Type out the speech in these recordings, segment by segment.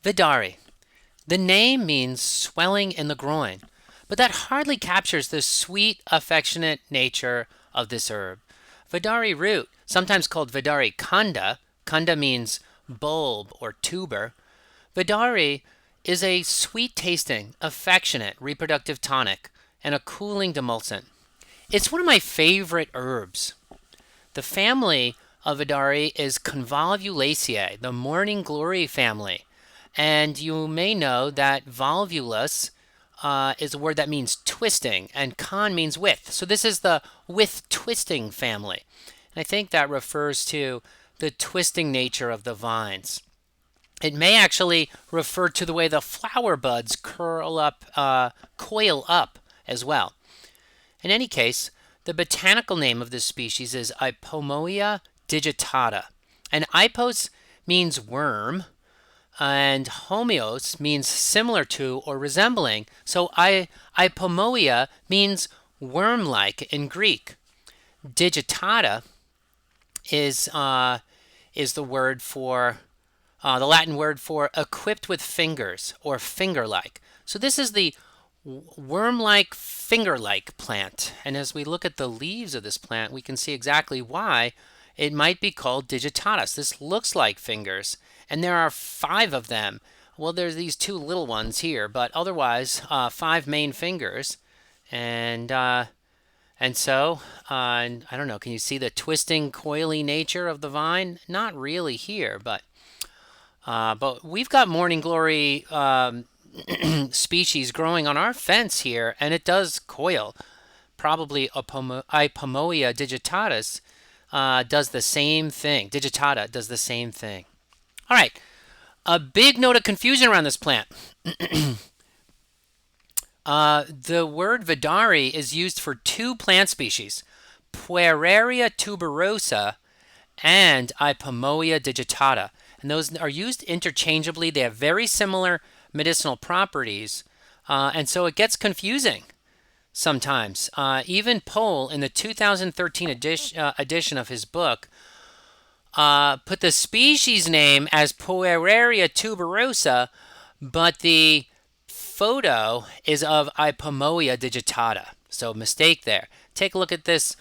Vidari. The name means swelling in the groin, but that hardly captures the sweet, affectionate nature of this herb. Vidari root, sometimes called Vidari kanda, kanda means bulb or tuber. Vidari is a sweet tasting, affectionate reproductive tonic and a cooling demulcent. It's one of my favorite herbs. The family of Vidari is Convolvulaceae, the morning glory family. And you may know that volvulus is a word that means twisting, and con means with. So this is the with twisting family. And I think that refers to the twisting nature of the vines. It may actually refer to the way the flower buds coil up as well. In any case, the botanical name of this species is Ipomoea digitata. And ipos means worm, and homeos means similar to or resembling. So Ipomoea means worm-like in Greek. Digitata is the word for the Latin word for equipped with fingers or finger-like. So this is the worm-like, finger-like plant. And as we look at the leaves of this plant, we can see exactly why it might be called digitatus. This looks like fingers, and there are 5 of them. Well, there's these 2 little ones here, but otherwise 5 main fingers. And so, I don't know, can you see the twisting, coily nature of the vine? Not really here, but we've got morning glory species growing on our fence here, and it does coil. Probably Ipomoea digitatus does the same thing. Digitata does the same thing. All right, a big note of confusion around this plant. The word Vidari is used for 2 plant species, Pueraria tuberosa and Ipomoea digitata. And those are used interchangeably. They have very similar medicinal properties, and so it gets confusing sometimes. Even Pohl, in the 2013 edition of his book, put the species name as Pueraria tuberosa, but the photo is of Ipomoea digitata. So mistake there. Take a look at this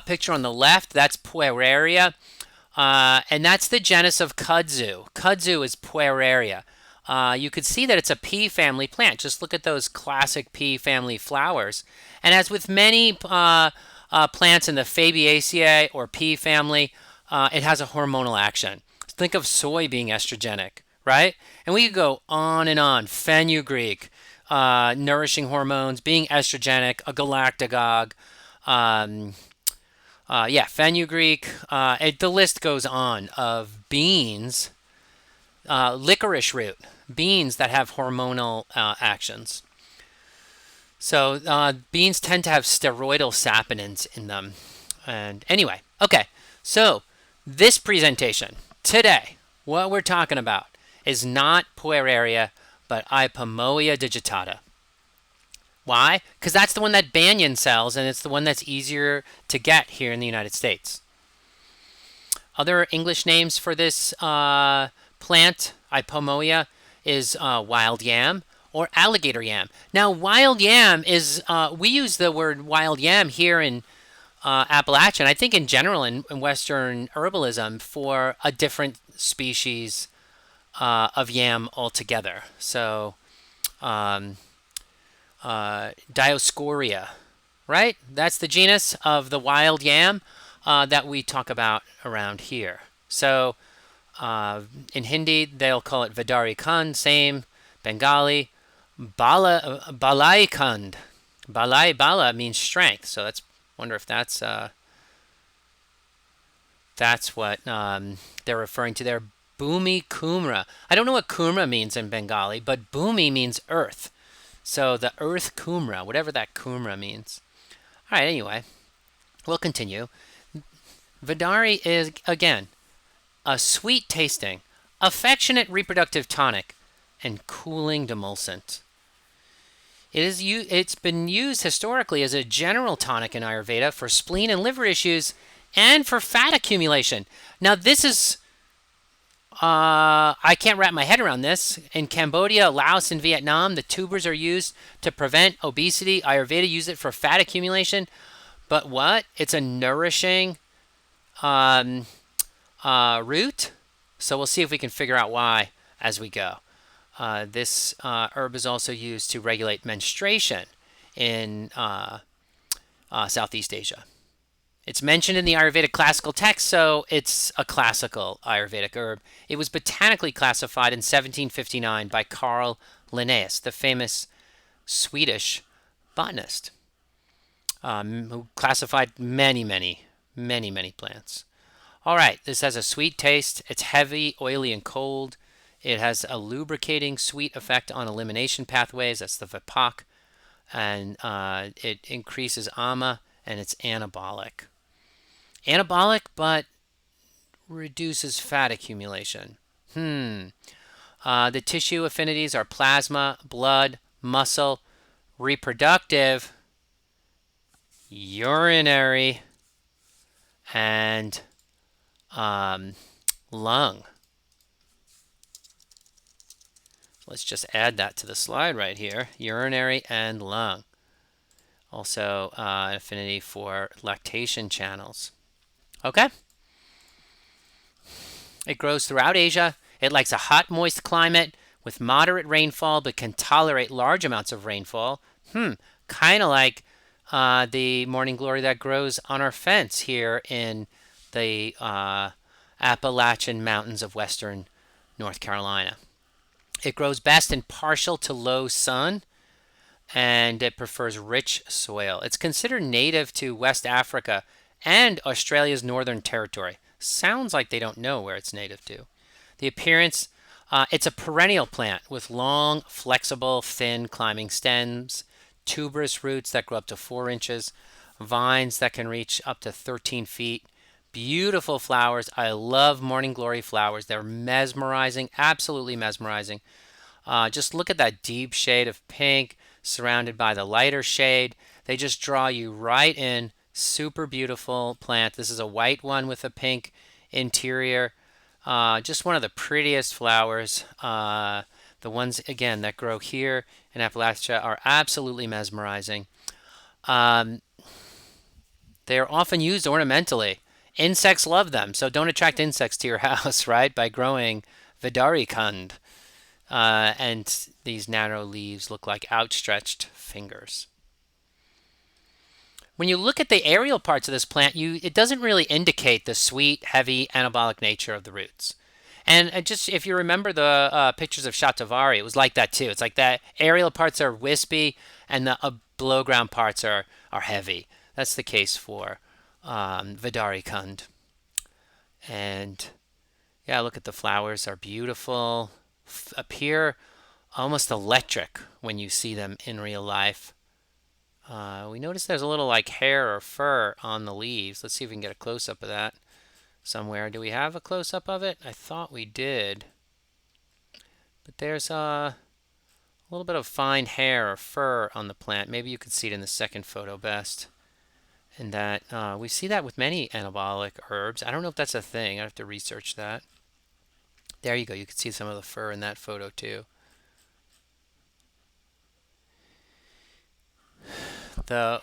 picture on the left. That's Pueraria. And that's the genus of kudzu. Kudzu is Pueraria. You could see that it's a pea family plant. Just look at those classic pea family flowers. And as with many plants in the Fabaceae or pea family, it has a hormonal action. Think of soy being estrogenic, right? And we could go on and on. Fenugreek, nourishing hormones, being estrogenic, a galactagogue, fenugreek. The list goes on of beans, licorice root, beans that have hormonal actions. So beans tend to have steroidal saponins in them. And anyway, okay, so this presentation today, what we're talking about is not Pueraria, but Ipomoea digitata. Why? Because that's the one that Banyan sells, and it's the one that's easier to get here in the United States. Other English names for this plant, Ipomoea, is wild yam or alligator yam. Now, wild yam is, we use the word wild yam here in Appalachian, I think in general in Western herbalism, for a different species of yam altogether. So, Dioscorea, right? That's the genus of the wild yam that we talk about around here. So in Hindi, they'll call it Vidari Kand, same. Bengali, Balai Kand. Bala means strength. So wonder if that's what they're referring to there. Bhumi Kumra. I don't know what Kumra means in Bengali, but Bhumi means earth. So the earth Kumra, whatever that Kumra means. All right, anyway, we'll continue. Vidari is, again, a sweet tasting, affectionate reproductive tonic, and cooling demulcent. It's been used historically as a general tonic in Ayurveda for spleen and liver issues and for fat accumulation. Now, this is I can't wrap my head around this. In Cambodia, Laos, and Vietnam, the tubers are used to prevent obesity. Ayurveda uses it for fat accumulation. But what? It's a nourishing um, root. So we'll see if we can figure out why as we go. This herb is also used to regulate menstruation in Southeast Asia. It's mentioned in the Ayurvedic classical text, so it's a classical Ayurvedic herb. It was botanically classified in 1759 by Carl Linnaeus, the famous Swedish botanist, who classified many plants. All right, this has a sweet taste. It's heavy, oily, and cold. It has a lubricating, sweet effect on elimination pathways. That's the Vipak. And it increases ama, and it's anabolic. Anabolic, but reduces fat accumulation. The tissue affinities are plasma, blood, muscle, reproductive, urinary, and lung. Let's just add that to the slide right here. Urinary and lung. Also, an affinity for lactation channels. Okay? It grows throughout Asia. It likes a hot, moist climate with moderate rainfall, but can tolerate large amounts of rainfall. Kind of like the morning glory that grows on our fence here in the Appalachian Mountains of western North Carolina. It grows best in partial to low sun, and it prefers rich soil. It's considered native to West Africa and Australia's Northern Territory. Sounds like they don't know where it's native to. The appearance, it's a perennial plant with long, flexible, thin climbing stems, tuberous roots that grow up to 4 inches, vines that can reach up to 13 feet. Beautiful flowers. I love morning glory flowers. They're mesmerizing, absolutely mesmerizing. Just look at that deep shade of pink surrounded by the lighter shade. They just draw you right in. Super beautiful plant. This is a white one with a pink interior. Just one of the prettiest flowers. The ones, again, that grow here in Appalachia are absolutely mesmerizing. They are often used ornamentally. Insects love them, so don't attract insects to your house, right? By growing Vidari kund. And these narrow leaves look like outstretched fingers. When you look at the aerial parts of this plant, it doesn't really indicate the sweet, heavy, anabolic nature of the roots. And just if you remember the pictures of Shatavari, it was like that too. It's like that aerial parts are wispy and the below ground parts are heavy. That's the case for Vidari kund. And yeah, look at the flowers are beautiful, appear almost electric when you see them in real life. We notice there's a little like hair or fur on the leaves. Let's see if we can get a close-up of that somewhere. Do we have a close-up of it? I thought we did. But there's a little bit of fine hair or fur on the plant. Maybe you can see it in the second photo best. And that we see that with many anabolic herbs. I don't know if that's a thing. I have to research that. There you go. You can see some of the fur in that photo too. The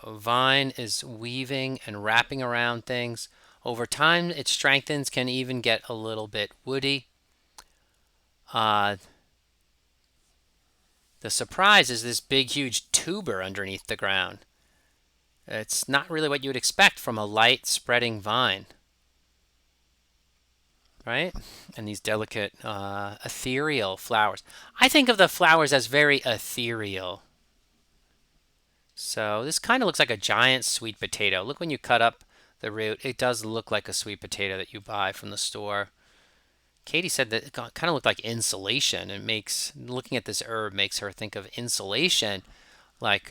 vine is weaving and wrapping around things. Over time, it strengthens, can even get a little bit woody. The surprise is this big, huge tuber underneath the ground. It's not really what you would expect from a light, spreading vine, right? And these delicate, ethereal flowers. I think of the flowers as very ethereal. So this kind of looks like a giant sweet potato. Look when you cut up the root, it does look like a sweet potato that you buy from the store. Katie said that it kind of looked like insulation. It makes, looking at this herb makes her think of insulation, like,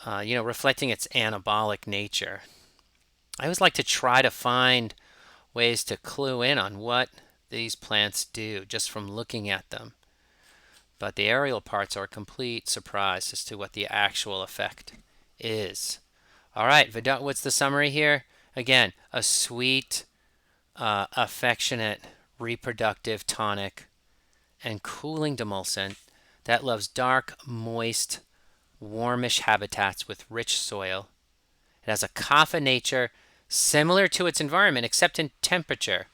reflecting its anabolic nature. I always like to try to find ways to clue in on what these plants do just from looking at them. But the aerial parts are a complete surprise as to what the actual effect is. All right, what's the summary here? Again, a sweet, affectionate, reproductive tonic, and cooling demulcent that loves dark, moist, warmish habitats with rich soil. It has a kapha nature similar to its environment except in temperature.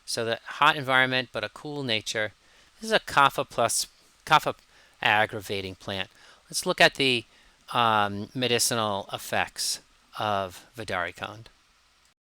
So the hot environment but a cool nature. This is a kapha aggravating plant. Let's look at the medicinal effects of Vidari.